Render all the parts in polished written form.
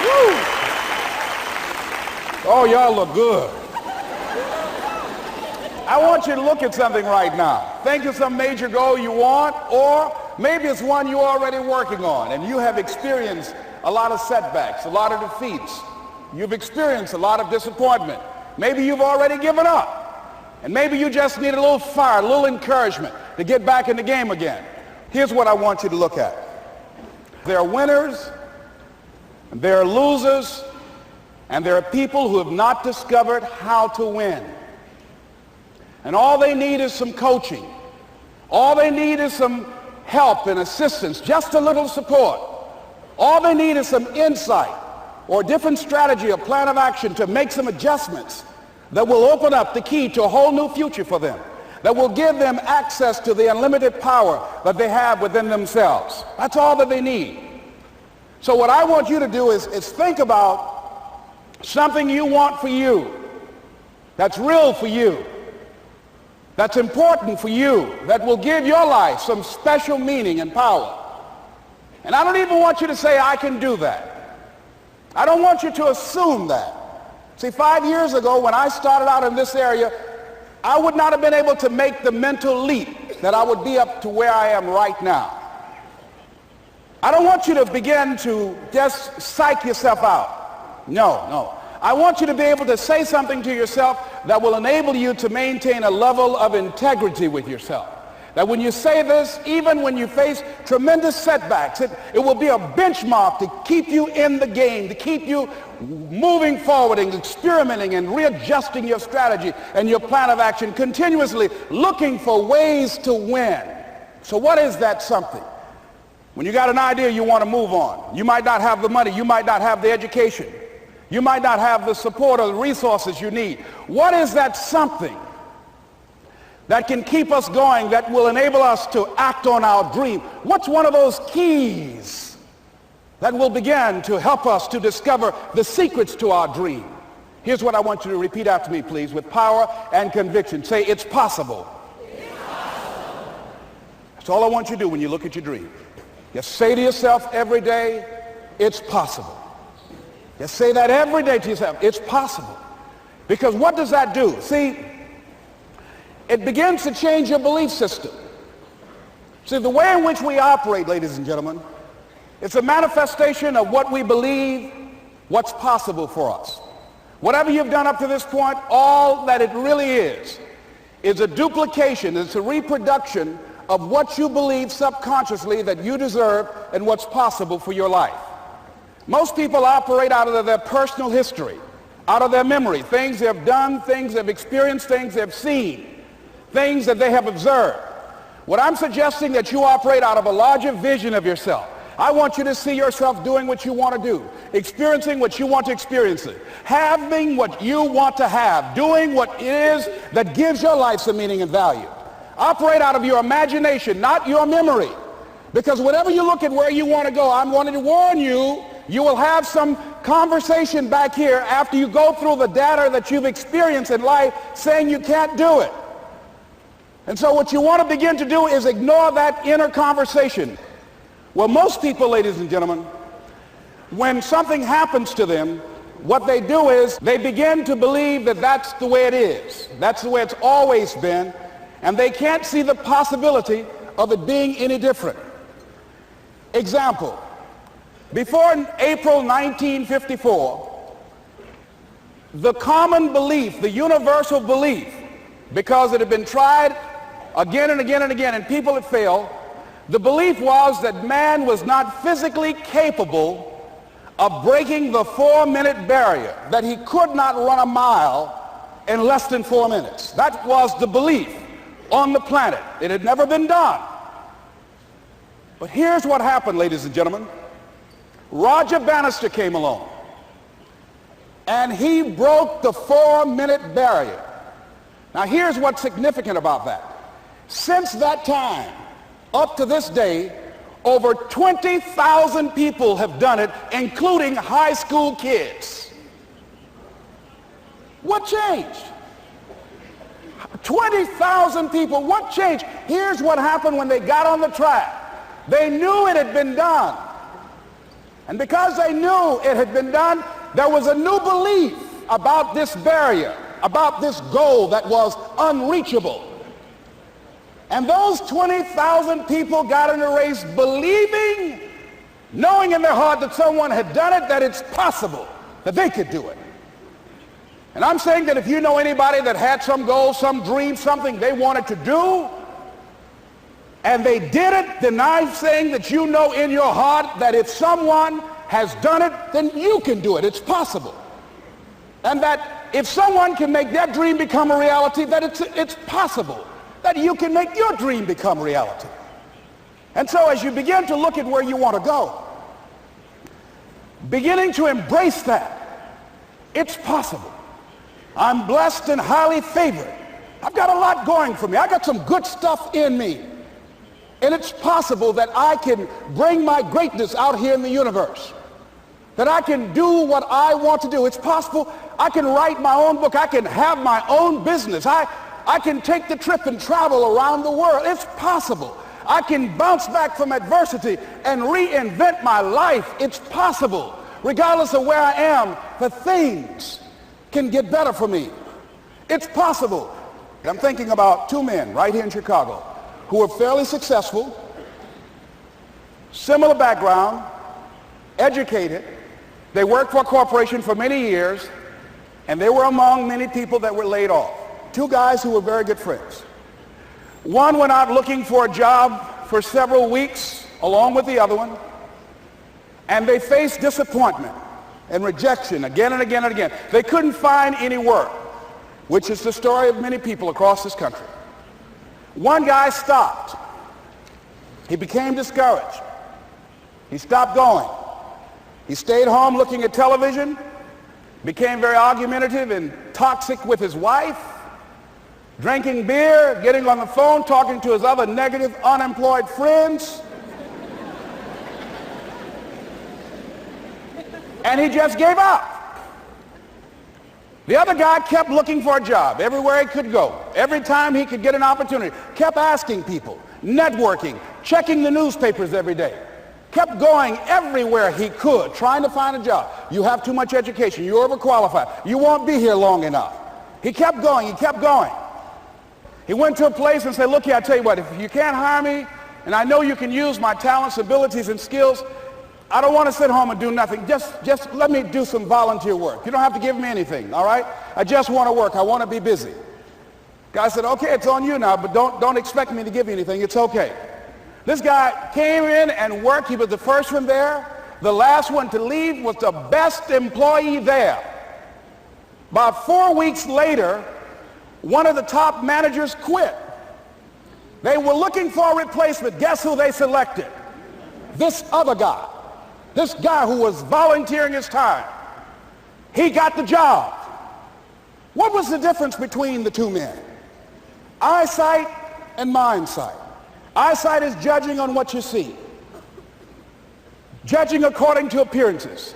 Woo. Oh, y'all look good. I want you to look at something right now. Think of some major goal you want, or maybe it's one you're already working on and you have experienced a lot of setbacks, a lot of defeats. You've experienced a lot of disappointment. Maybe you've already given up. And maybe you just need a little fire, a little encouragement to get back in the game again. Here's what I want you to look at. There are winners, and there are losers, and there are people who have not discovered how to win. And all they need is some coaching. All they need is some help and assistance, just a little support. All they need is some insight or a different strategy, a plan of action to make some adjustments that will open up the key to a whole new future for them, that will give them access to the unlimited power that they have within themselves. That's all that they need. So what I want you to do is think about something you want for you, that's real for you, that's important for you, that will give your life some special meaning and power. And I don't even want you to say, I can do that. I don't want you to assume that. See, 5 years ago when I started out in this area, I would not have been able to make the mental leap that I would be up to where I am right now. I don't want you to begin to just psych yourself out. No. I want you to be able to say something to yourself that will enable you to maintain a level of integrity with yourself. That when you say this, even when you face tremendous setbacks, it will be a benchmark to keep you in the game, to keep you moving forward and experimenting and readjusting your strategy and your plan of action, continuously looking for ways to win. So what is that something? When you got an idea you want to move on, you might not have the money, you might not have the education, you might not have the support or the resources you need. What is that something that can keep us going, that will enable us to act on our dream? What's one of those keys that will begin to help us to discover the secrets to our dream? Here's what I want you to repeat after me, please, with power and conviction. Say, it's possible. It's possible. That's all I want you to do when you look at your dream. Just say to yourself every day, it's possible. Just say that every day to yourself, it's possible. Because what does that do? See, it begins to change your belief system. See, the way in which we operate, ladies and gentlemen, it's a manifestation of what we believe, what's possible for us. Whatever you've done up to this point, all that it really is a duplication, it's a reproduction of what you believe subconsciously that you deserve and what's possible for your life. Most people operate out of their personal history, out of their memory, things they have done, things they've experienced, things they've seen, things that they have observed. What I'm suggesting that you operate out of a larger vision of yourself. I want you to see yourself doing what you want to do, experiencing what you want to experience, having what you want to have, doing what it is that gives your life some meaning and value. Operate out of your imagination, not your memory. Because whenever you look at where you want to go, I'm wanting to warn you, you will have some conversation back here after you go through the data that you've experienced in life saying you can't do it. And so what you want to begin to do is ignore that inner conversation. Well, most people, ladies and gentlemen, when something happens to them, what they do is they begin to believe that that's the way it is. That's the way it's always been. And they can't see the possibility of it being any different. Example, before April 1954, the common belief, the universal belief, because it had been tried again and again and again and people had failed, the belief was that man was not physically capable of breaking the 4-minute barrier, that he could not run a mile in less than 4 minutes. That was the belief on the planet. It had never been done. But here's what happened, ladies and gentlemen. Roger Bannister came along, and he broke the 4-minute barrier. Now here's what's significant about that. Since that time, up to this day, over 20,000 people have done it, including high school kids. What changed? 20,000 people, what changed? Here's what happened when they got on the track. They knew it had been done. And because they knew it had been done, there was a new belief about this barrier, about this goal that was unreachable. And those 20,000 people got in the race believing, knowing in their heart that someone had done it, that it's possible that they could do it. And I'm saying that if you know anybody that had some goal, some dream, something they wanted to do, and they did it, then I'm saying that you know in your heart that if someone has done it, then you can do it. It's possible. And that if someone can make their dream become a reality, that it's possible that you can make your dream become reality. And so as you begin to look at where you want to go, beginning to embrace that, it's possible. I'm blessed and highly favored. I've got a lot going for me. I got some good stuff in me. And it's possible that I can bring my greatness out here in the universe. That I can do what I want to do. It's possible I can write my own book. I can have my own business. I can take the trip and travel around the world. It's possible. I can bounce back from adversity and reinvent my life. It's possible. Regardless of where I am, the things can get better for me. It's possible. I'm thinking about two men right here in Chicago who were fairly successful, similar background, educated. They worked for a corporation for many years, and they were among many people that were laid off. Two guys who were very good friends. One went out looking for a job for several weeks along with the other one, and they faced disappointment and rejection again and again and again. They couldn't find any work, which is the story of many people across this country. One guy stopped. He became discouraged. He stopped going. He stayed home looking at television, became very argumentative and toxic with his wife, drinking beer, getting on the phone, talking to his other negative, unemployed friends. And he just gave up. The other guy kept looking for a job everywhere he could go. Every time he could get an opportunity, kept asking people, networking, checking the newspapers every day. Kept going everywhere he could, trying to find a job. You have too much education. You're overqualified. You won't be here long enough. He kept going. He kept going. He went to a place and said, look here, I tell you what, if you can't hire me, and I know you can use my talents, abilities, and skills, I don't want to sit home and do nothing. Just let me do some volunteer work. You don't have to give me anything, all right? I just want to work. I want to be busy. Guy said, okay, it's on you now, but don't expect me to give you anything. It's okay. This guy came in and worked. He was the first one there. The last one to leave was the best employee there. About 4 weeks later, one of the top managers quit. They were looking for a replacement. Guess who they selected? This other guy. This guy who was volunteering his time. He got the job. What was the difference between the two men? Eyesight and mindsight. Eyesight is judging on what you see, judging according to appearances.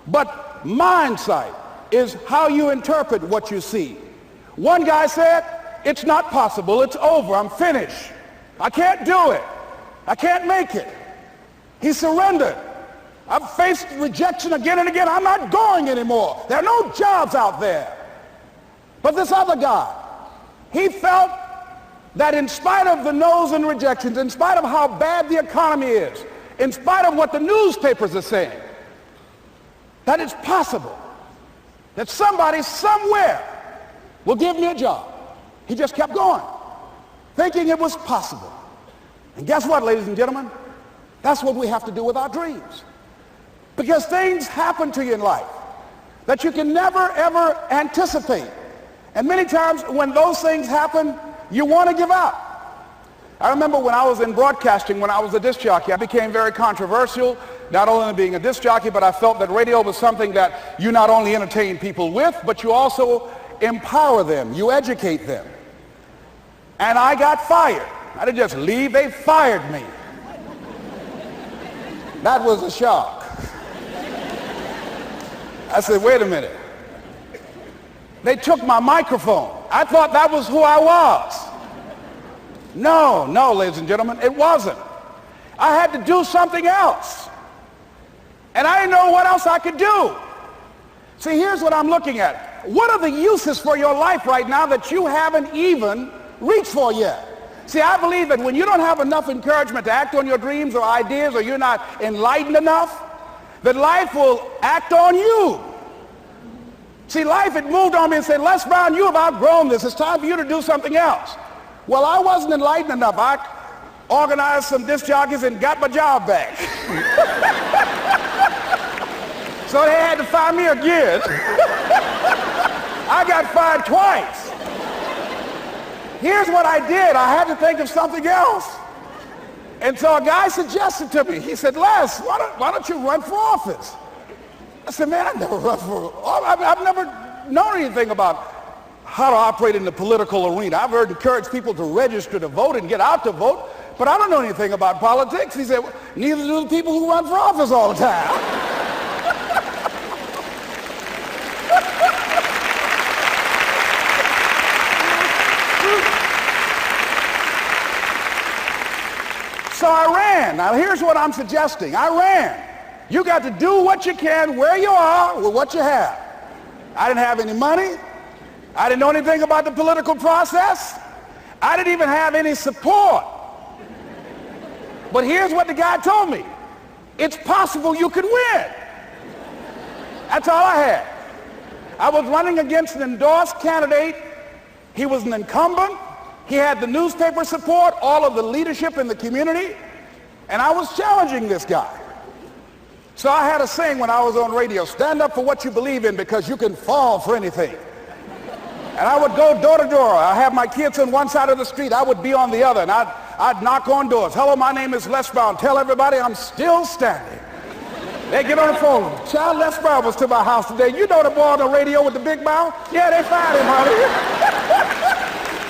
But mindsight is how you interpret what you see. One guy said, it's not possible, it's over, I'm finished. I can't do it. I can't make it. He surrendered. I've faced rejection again and again. I'm not going anymore. There are no jobs out there. But this other guy, he felt that in spite of the no's and rejections, in spite of how bad the economy is, in spite of what the newspapers are saying, that it's possible that somebody somewhere will give me a job. He just kept going, thinking it was possible. And guess what, ladies and gentlemen? That's what we have to do with our dreams. Because things happen to you in life that you can never, ever anticipate. And many times when those things happen, you want to give up. I remember when I was in broadcasting, when I was a disc jockey, I became very controversial, not only being a disc jockey, but I felt that radio was something that you not only entertain people with, but you also empower them, you educate them. And I got fired. I didn't just leave, they fired me. That was a shock. I said, wait a minute. They took my microphone. I thought that was who I was. No, ladies and gentlemen, it wasn't. I had to do something else. And I didn't know what else I could do. See, here's what I'm looking at. What are the uses for your life right now that you haven't even reached for yet? See, I believe that when you don't have enough encouragement to act on your dreams or ideas, or you're not enlightened enough, that life will act on you. See, life had moved on me and said, Les Brown, you have outgrown this. It's time for you to do something else. Well, I wasn't enlightened enough. I organized some disc jockeys and got my job back. So they had to fire me again. I got fired twice. Here's what I did. I had to think of something else. And so a guy suggested to me, he said, Les, why don't you run for office? I said, man, I've never run for office. I've never known anything about how to operate in the political arena. I've heard encourage people to register to vote and get out to vote, but I don't know anything about politics. He said, well, neither do the people who run for office all the time. So I ran. Now here's what I'm suggesting. I ran. You got to do what you can where you are with what you have. I didn't have any money. I didn't know anything about the political process. I didn't even have any support. But here's what the guy told me. It's possible you could win. That's all I had. I was running against an endorsed candidate. He was an incumbent. He had the newspaper support, all of the leadership in the community, and I was challenging this guy. So I had a saying when I was on radio, stand up for what you believe in because you can fall for anything. And I would go door to door. I have my kids on one side of the street. I would be on the other, and I'd knock on doors. Hello, my name is Les Brown. Tell everybody I'm still standing. They get on the phone. Child, Les Brown was to my house today. You know the boy on the radio with the big mouth? Yeah, they fired him, honey.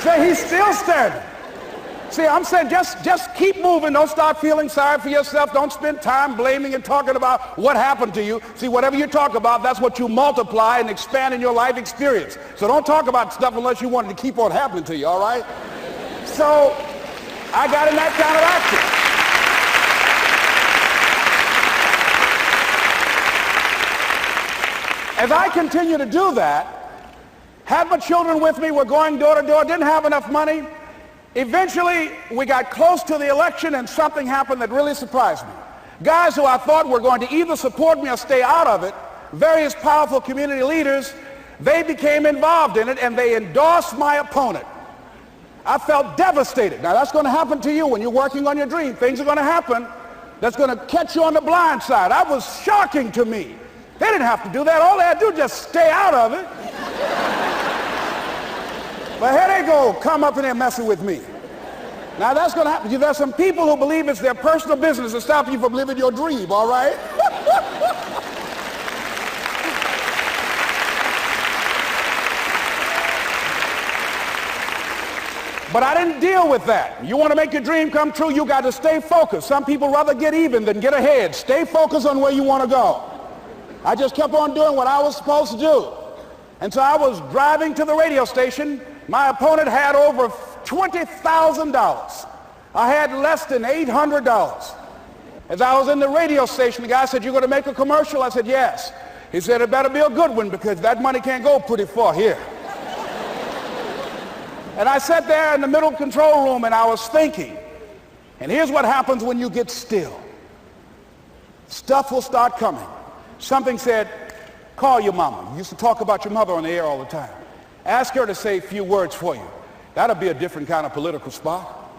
Say he's still standing. See, I'm saying just keep moving. Don't start feeling sorry for yourself. Don't spend time blaming and talking about what happened to you. See, whatever you talk about, that's what you multiply and expand in your life experience. So don't talk about stuff unless you want it to keep on happening to you, all right? So I got in that kind of action. As I continue to do that, had my children with me, we're going door to door, didn't have enough money. Eventually, we got close to the election and something happened that really surprised me. Guys who I thought were going to either support me or stay out of it, various powerful community leaders, they became involved in it and they endorsed my opponent. I felt devastated. Now that's going to happen to you when you're working on your dream. Things are going to happen that's going to catch you on the blind side. That was shocking to me. They didn't have to do that. All they had to do was just stay out of it. But here they go, come up in there messing with me. Now that's going to happen. There's some people who believe it's their personal business to stop you from living your dream, all right? But I didn't deal with that. You want to make your dream come true, you got to stay focused. Some people rather get even than get ahead. Stay focused on where you want to go. I just kept on doing what I was supposed to do. And so I was driving to the radio station. My opponent had over $20,000. I had less than $800. As I was in the radio station, the guy said, "You're going to make a commercial?" I said, "Yes." He said, "It better be a good one because that money can't go pretty far here." And I sat there in the middle control room and I was thinking. And here's what happens when you get still. Stuff will start coming. Something said, call your mama. You used to talk about your mother on the air all the time. Ask her to say a few words for you. That'll be a different kind of political spot.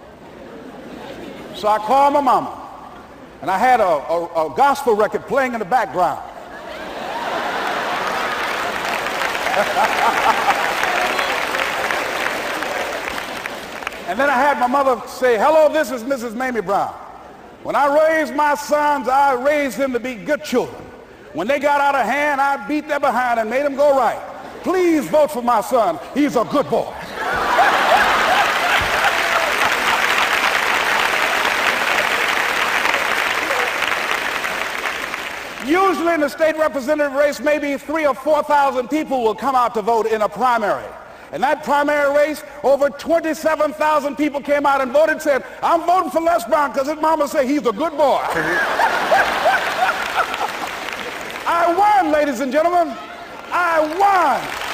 So I called my mama. And I had a gospel record playing in the background. And then I had my mother say, "Hello, this is Mrs. Mamie Brown. When I raised my sons, I raised them to be good children. When they got out of hand, I beat their behind and made them go right. Please vote for my son. He's a good boy." Usually in the state representative race, maybe 3,000 or 4,000 people will come out to vote in a primary. In that primary race, over 27,000 people came out and voted and said, "I'm voting for Les Brown because his mama said he's a good boy." I won, ladies and gentlemen. I won.